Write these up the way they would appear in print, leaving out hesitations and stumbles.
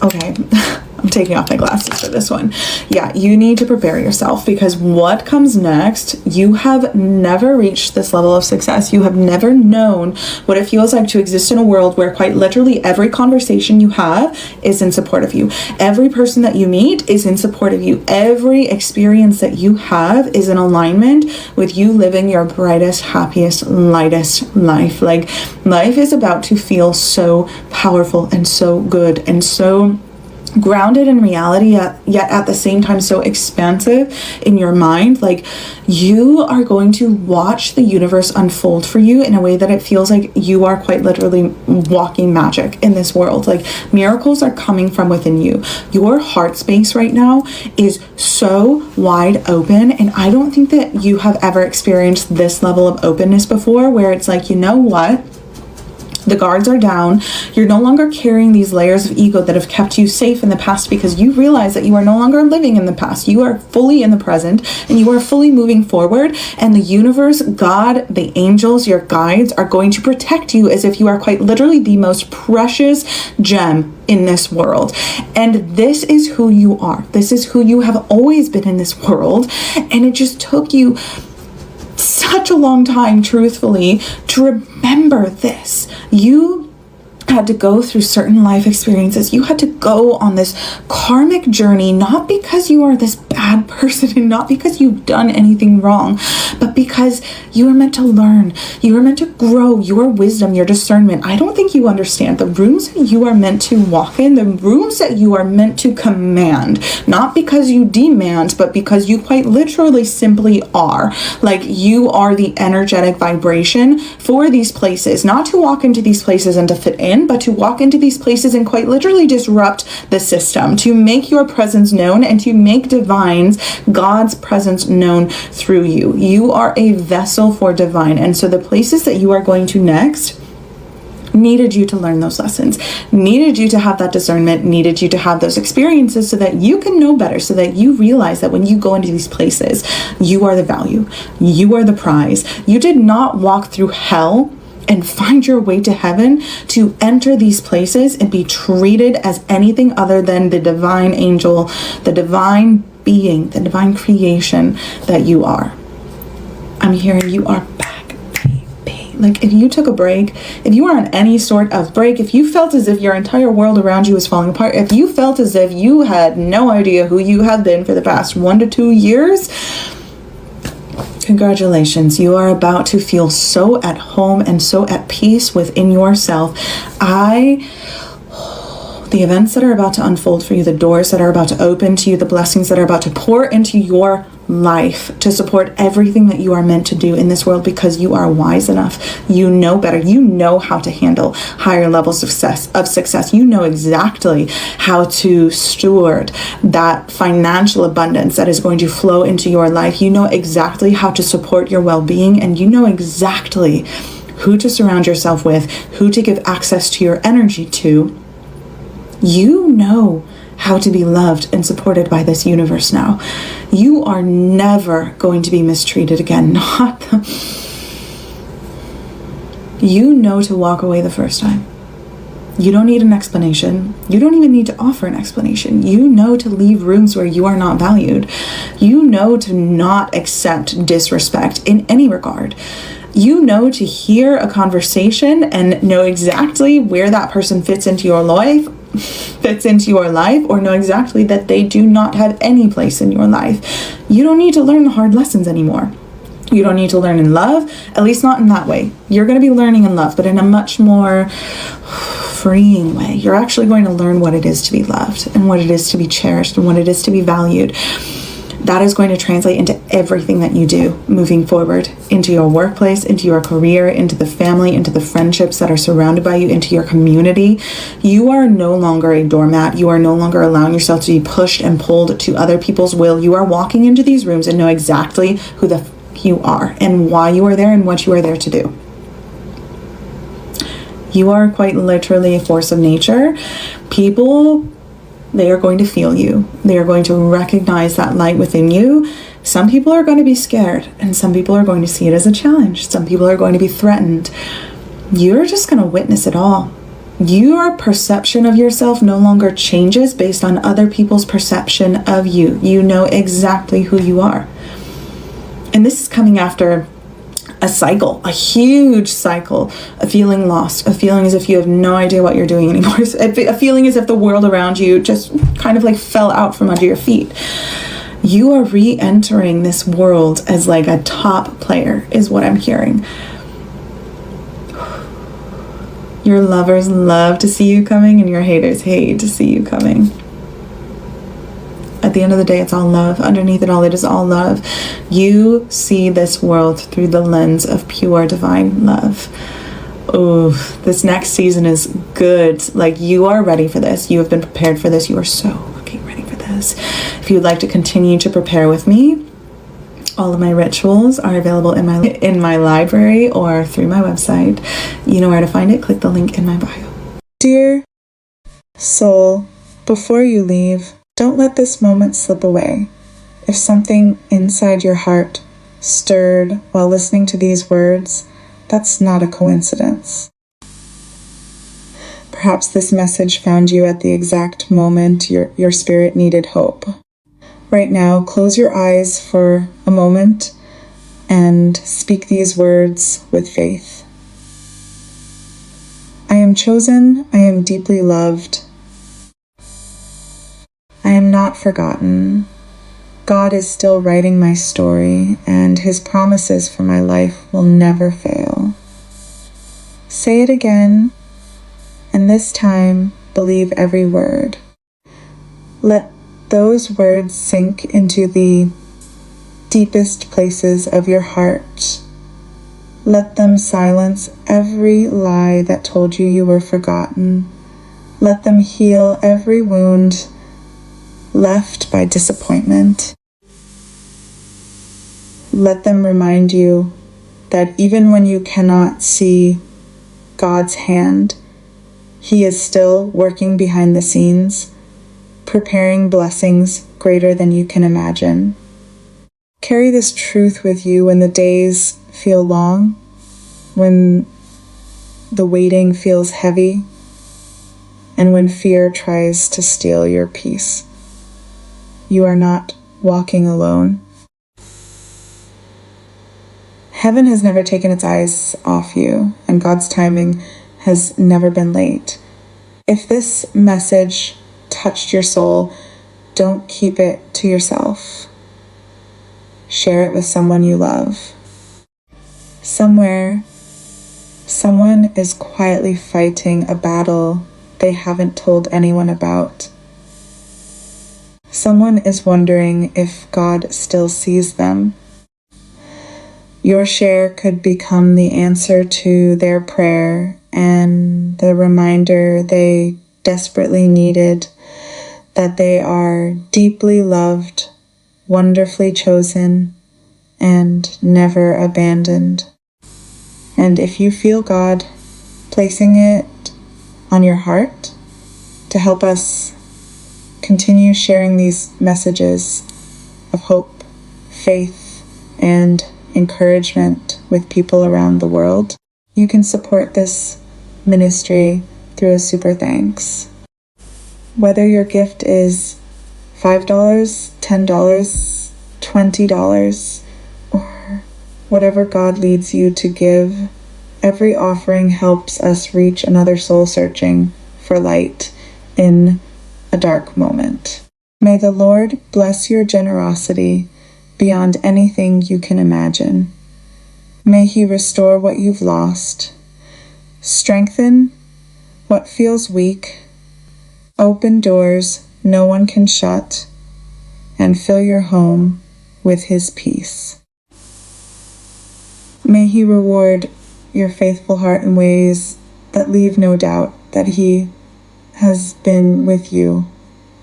Okay, I'm taking off my glasses for this one. Yeah, you need to prepare yourself, because what comes next, you have never reached this level of success. You have never known what it feels like to exist in a world where quite literally every conversation you have is in support of you. Every person that you meet is in support of you. Every experience that you have is in alignment with you living your brightest, happiest, lightest life. Like, life is about to feel so powerful and so good and so grounded in reality, yet at the same time so expansive in your mind. Like, you are going to watch the universe unfold for you in a way that it feels like you are quite literally walking magic in this world. Like, miracles are coming from within you. Your heart space right now is so wide open, and I don't think that you have ever experienced this level of openness before, where it's like, you know what? The guards are down. You're no longer carrying these layers of ego that have kept you safe in the past, because you realize that you are no longer living in the past. You are fully in the present, and you are fully moving forward. And the universe, God, the angels, your guides are going to protect you as if you are quite literally the most precious gem in this world. And this is who you are. This is who you have always been in this world. And it just took you such a long time, truthfully, to remember this. You had to go through certain life experiences. You had to go on this karmic journey, not because you are this bad person and not because you've done anything wrong, but because you are meant to learn. You are meant to grow your wisdom, your discernment. I don't think you understand the rooms that you are meant to walk in, the rooms that you are meant to command, not because you demand, but because you quite literally simply are. Like, you are the energetic vibration for these places, not to walk into these places and to fit in, but to walk into these places and quite literally disrupt the system, to make your presence known and to make divines, God's presence known through you. You are a vessel for divine. And so the places that you are going to next needed you to learn those lessons, needed you to have that discernment, needed you to have those experiences so that you can know better, so that you realize that when you go into these places, you are the value, you are the prize. You did not walk through hell and find your way to heaven to enter these places and be treated as anything other than the divine angel, the divine being, the divine creation that you are. I'm hearing you are back, baby. Like, if you took a break, if you were on any sort of break, if you felt as if your entire world around you was falling apart, if you felt as if you had no idea who you have been for the past 1 to 2 years, congratulations. You are about to feel so at home and so at peace within yourself. The events that are about to unfold for you, the doors that are about to open to you, the blessings that are about to pour into your life to support everything that you are meant to do in this world, because you are wise enough. You know better. You know how to handle higher levels of success. You know exactly how to steward that financial abundance that is going to flow into your life. You know exactly how to support your well-being, and you know exactly who to surround yourself with, who to give access to your energy to. You know how to be loved and supported by this universe now. You are never going to be mistreated again. You know to walk away the first time. You don't need an explanation. You don't even need to offer an explanation. You know to leave rooms where you are not valued. You know to not accept disrespect in any regard. You know to hear a conversation and know exactly where that person fits into your life, or know exactly that they do not have any place in your life. You don't need to learn the hard lessons anymore. You don't need to learn in love, at least not in that way. You're going to be learning in love, but in a much more freeing way. You're actually going to learn what it is to be loved and what it is to be cherished and what it is to be valued. That is going to translate into everything that you do moving forward, into your workplace, into your career, into the family, into the friendships that are surrounded by you, into your community. You are no longer a doormat. You are no longer allowing yourself to be pushed and pulled to other people's will. You are walking into these rooms and know exactly who you are and why you are there and what you are there to do. You are quite literally a force of nature. People, they are going to feel you. They are going to recognize that light within you. Some people are going to be scared, and some people are going to see it as a challenge. Some people are going to be threatened. You're just going to witness it all. Your perception of yourself no longer changes based on other people's perception of you. You know exactly who you are. And this is coming after a cycle, a huge cycle of feeling lost, of feeling as if you have no idea what you're doing anymore, a feeling as if the world around you just kind of like fell out from under your feet. You are re-entering this world as like a top player, is what I'm hearing. Your lovers love to see you coming, and your haters hate to see you coming. At the end of the day, it's all love. Underneath it all, it is all love. You see this world through the lens of pure divine love. Oh, this next season is good. Like, you are ready for this. You have been prepared for this. You are so fucking ready for this. If you would like to continue to prepare with me, all of my rituals are available in my library or through my website. You know where to find it. Click the link in my bio. Dear soul, before you leave, don't let this moment slip away. If something inside your heart stirred while listening to these words, that's not a coincidence. Perhaps this message found you at the exact moment your spirit needed hope. Right now, close your eyes for a moment and speak these words with faith. I am chosen, I am deeply loved. I am not forgotten. God is still writing my story, and His promises for my life will never fail. Say it again, and this time, believe every word. Let those words sink into the deepest places of your heart. Let them silence every lie that told you were forgotten. Let them heal every wound left by disappointment. Let them remind you that even when you cannot see God's hand, He is still working behind the scenes, preparing blessings greater than you can imagine. Carry this truth with you when the days feel long, when the waiting feels heavy, and when fear tries to steal your peace. You are not walking alone. Heaven has never taken its eyes off you, and God's timing has never been late. If this message touched your soul, don't keep it to yourself. Share it with someone you love. Somewhere, someone is quietly fighting a battle they haven't told anyone about. Someone is wondering if God still sees them. Your share could become the answer to their prayer and the reminder they desperately needed that they are deeply loved, wonderfully chosen, and never abandoned. And if you feel God placing it on your heart to help us continue sharing these messages of hope, faith, and encouragement with people around the world, you can support this ministry through a super thanks. Whether your gift is $5, $10, $20, or whatever God leads you to give, every offering helps us reach another soul searching for light in a dark moment. May the Lord bless your generosity beyond anything you can imagine. May He restore what you've lost, strengthen what feels weak, open doors no one can shut, and fill your home with His peace. May He reward your faithful heart in ways that leave no doubt that He has been with you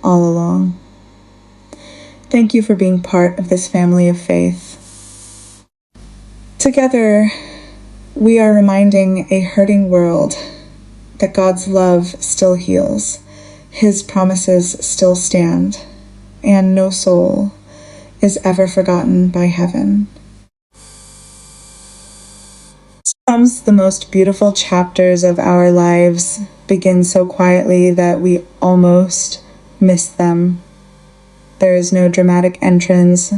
all along. Thank you for being part of this family of faith. Together, we are reminding a hurting world that God's love still heals, His promises still stand, and no soul is ever forgotten by heaven. Comes the most beautiful chapters of our lives begin so quietly that we almost miss them. There is no dramatic entrance,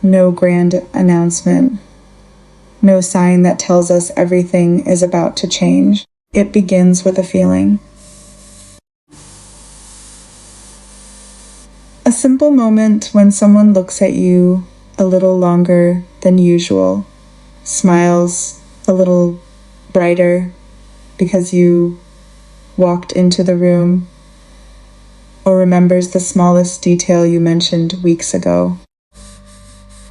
no grand announcement, no sign that tells us everything is about to change. It begins with a feeling. A simple moment when someone looks at you a little longer than usual, smiles a little brighter because you walked into the room, or remembers the smallest detail you mentioned weeks ago.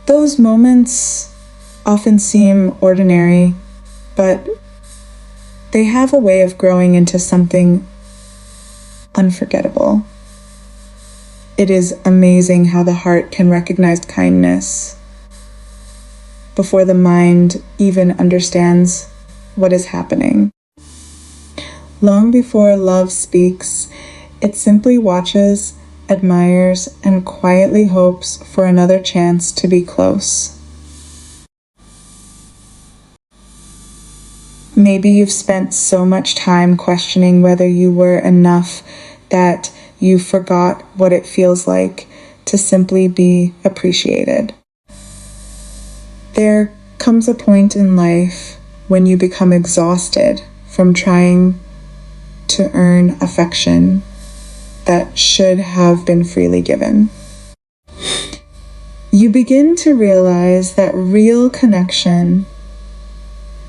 Those moments often seem ordinary, but they have a way of growing into something unforgettable. It is amazing how the heart can recognize kindness before the mind even understands what is happening. Long before love speaks, it simply watches, admires, and quietly hopes for another chance to be close. Maybe you've spent so much time questioning whether you were enough that you forgot what it feels like to simply be appreciated. There comes a point in life when you become exhausted from trying to earn affection that should have been freely given. You begin to realize that real connection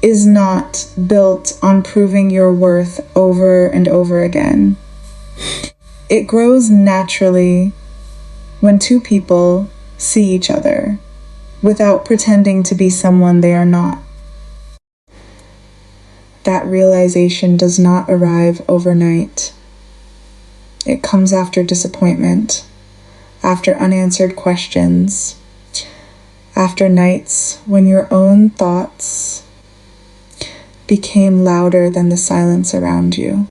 is not built on proving your worth over and over again. It grows naturally when two people see each other without pretending to be someone they are not. That realization does not arrive overnight. It comes after disappointment, after unanswered questions, after nights when your own thoughts became louder than the silence around you.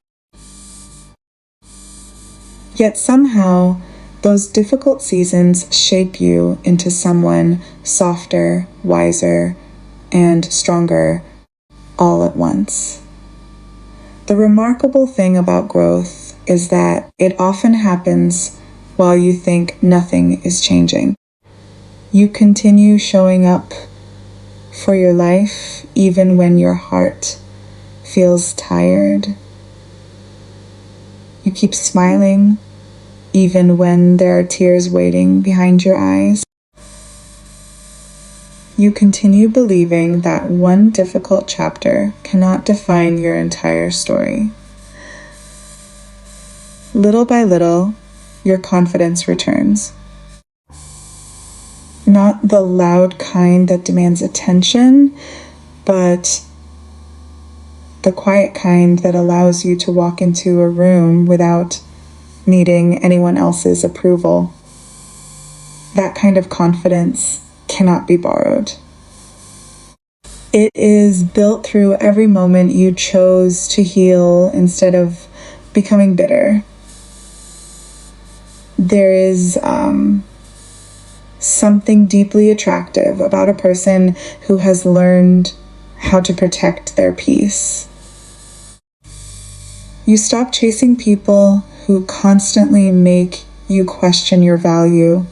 Yet somehow, those difficult seasons shape you into someone softer, wiser, and stronger all at once. The remarkable thing about growth is that it often happens while you think nothing is changing. You continue showing up for your life even when your heart feels tired. You keep smiling even when there are tears waiting behind your eyes. You continue believing that one difficult chapter cannot define your entire story. Little by little, your confidence returns. Not the loud kind that demands attention, but the quiet kind that allows you to walk into a room without needing anyone else's approval. That kind of confidence cannot be borrowed. It is built through every moment you chose to heal instead of becoming bitter. There is something deeply attractive about a person who has learned how to protect their peace. You stop chasing people who constantly make you question your value.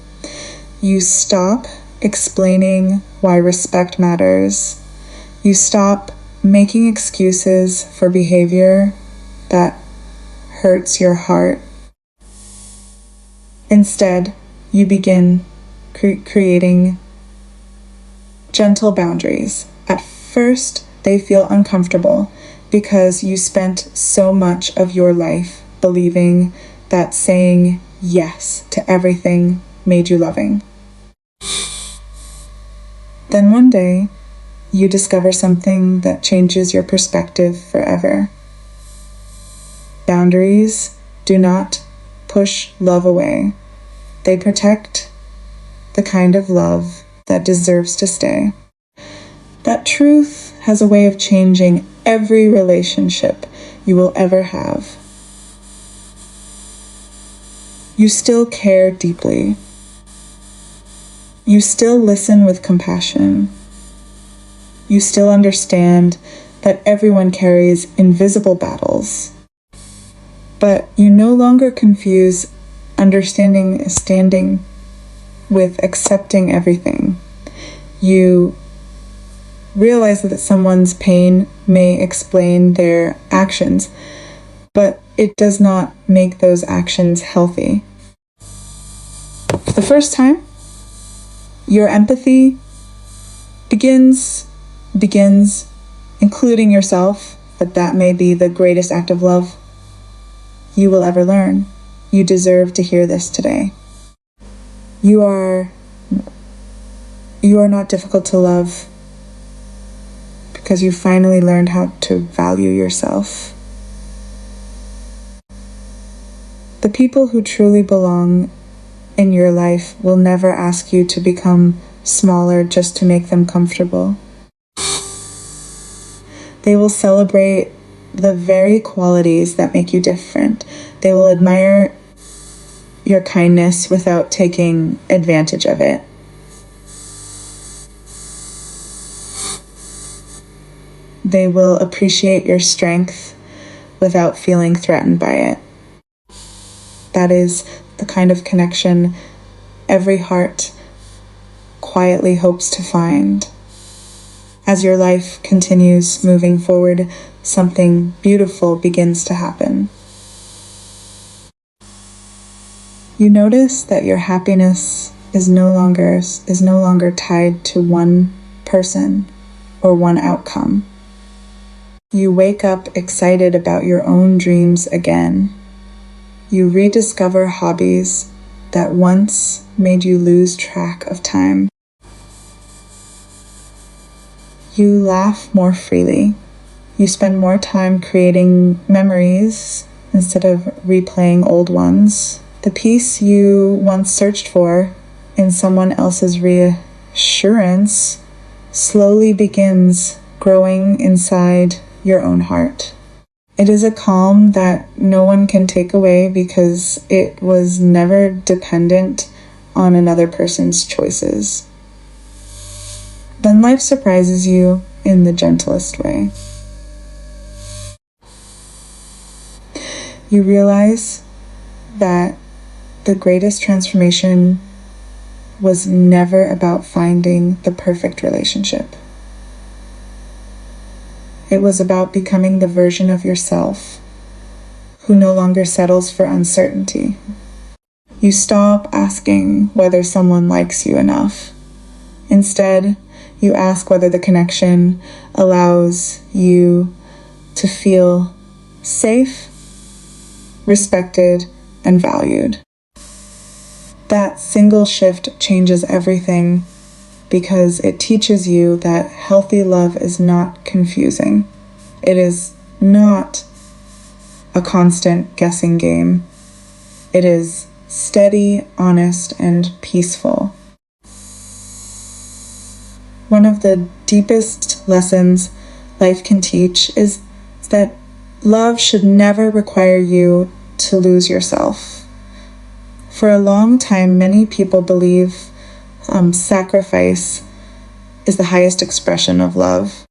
You stop explaining why respect matters. You stop making excuses for behavior that hurts your heart. Instead, you begin creating gentle boundaries. At first, they feel uncomfortable because you spent so much of your life believing that saying yes to everything made you loving. Then one day, you discover something that changes your perspective forever. Boundaries do not push love away. They protect the kind of love that deserves to stay. That truth has a way of changing every relationship you will ever have. You still care deeply. You still listen with compassion. You still understand that everyone carries invisible battles But you no longer confuse understanding standing with accepting everything. You realize that someone's pain may explain their actions, but it does not make those actions healthy. For the first time, your empathy begins including yourself, but that may be the greatest act of love you will ever learn. You deserve to hear this today. You are not difficult to love because you finally learned how to value yourself. The people who truly belong in your life will never ask you to become smaller just to make them comfortable. They will celebrate the very qualities that make you different. They will admire your kindness without taking advantage of it. They will appreciate your strength without feeling threatened by it. That is the kind of connection every heart quietly hopes to find. As your life continues moving forward, something beautiful begins to happen. You notice that your happiness is no longer tied to one person or one outcome. You wake up excited about your own dreams again. You rediscover hobbies that once made you lose track of time. You laugh more freely. You spend more time creating memories instead of replaying old ones. The peace you once searched for in someone else's reassurance slowly begins growing inside your own heart. It is a calm that no one can take away because it was never dependent on another person's choices. Then life surprises you in the gentlest way. You realize that the greatest transformation was never about finding the perfect relationship. It was about becoming the version of yourself who no longer settles for uncertainty. You stop asking whether someone likes you enough. Instead, you ask whether the connection allows you to feel safe, respected, and valued. That single shift changes everything because it teaches you that healthy love is not confusing. It is not a constant guessing game. It is steady, honest, and peaceful. One of the deepest lessons life can teach is that love should never require you to lose yourself. For a long time, many people believe sacrifice is the highest expression of love.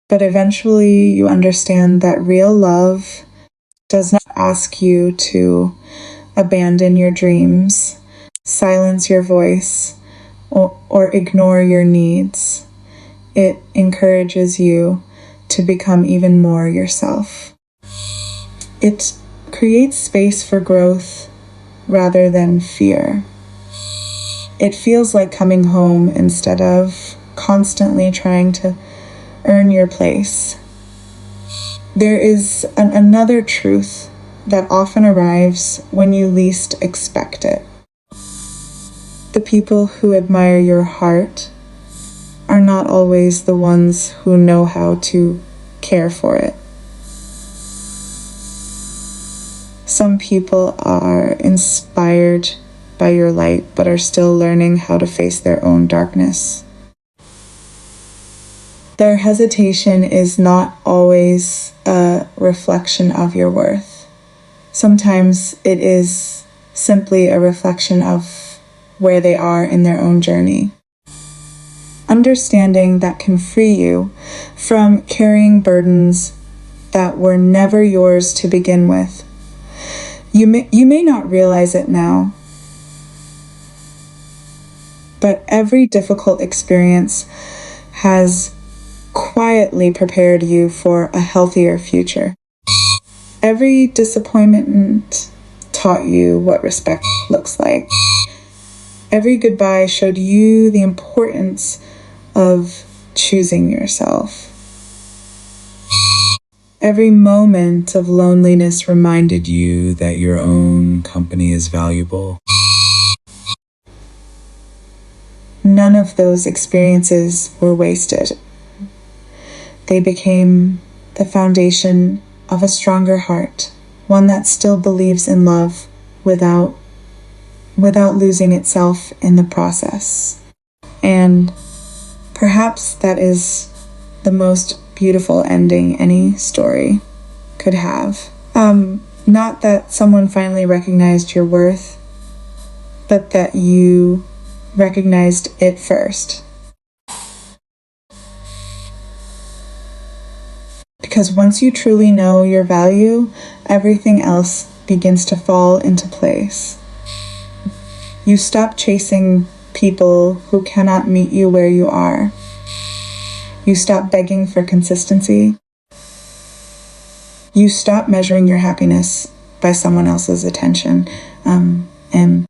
But eventually you understand that real love does not ask you to abandon your dreams, silence your voice, or ignore your needs. It encourages you to become even more yourself. It creates space for growth rather than fear. It feels like coming home instead of constantly trying to earn your place. There is another truth that often arrives when you least expect it. The people who admire your heart are not always the ones who know how to care for it. Some people are inspired by your light, but are still learning how to face their own darkness. Their hesitation is not always a reflection of your worth. Sometimes it is simply a reflection of where they are in their own journey. Understanding that can free you from carrying burdens that were never yours to begin with. You may not realize it now, but every difficult experience has quietly prepared you for a healthier future. Every disappointment taught you what respect looks like. Every goodbye showed you the importance of choosing yourself. Every moment of loneliness reminded you that your own company is valuable. None of those experiences were wasted. They became the foundation of a stronger heart, one that still believes in love without losing itself in the process. And perhaps that is the most beautiful ending any story could have. Not that someone finally recognized your worth, but that you recognized it first. Because once you truly know your value, everything else begins to fall into place. You stop chasing people who cannot meet you where you are. You stop begging for consistency. You stop measuring your happiness by someone else's attention. And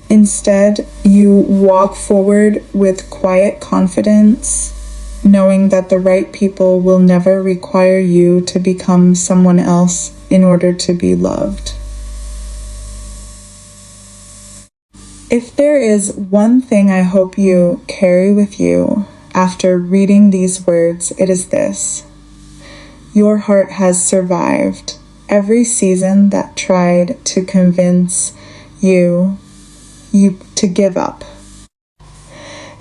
instead, you walk forward with quiet confidence, knowing that the right people will never require you to become someone else in order to be loved. If there is one thing I hope you carry with you after reading these words, it is this: your heart has survived every season that tried to convince you to give up.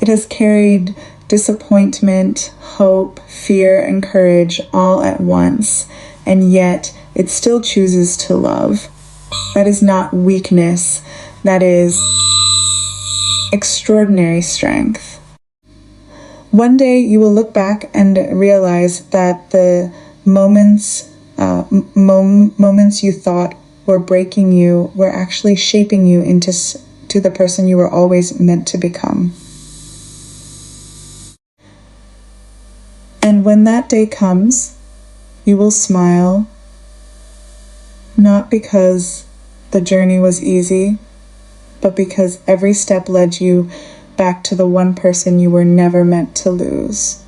It has carried disappointment, hope, fear, and courage all at once, and yet it still chooses to love. That is not weakness, that is extraordinary strength. One day you will look back and realize that the moments you thought were breaking you were actually shaping you into the person you were always meant to become. And when that day comes, you will smile, not because the journey was easy, but because every step led you back to the one person you were never meant to lose.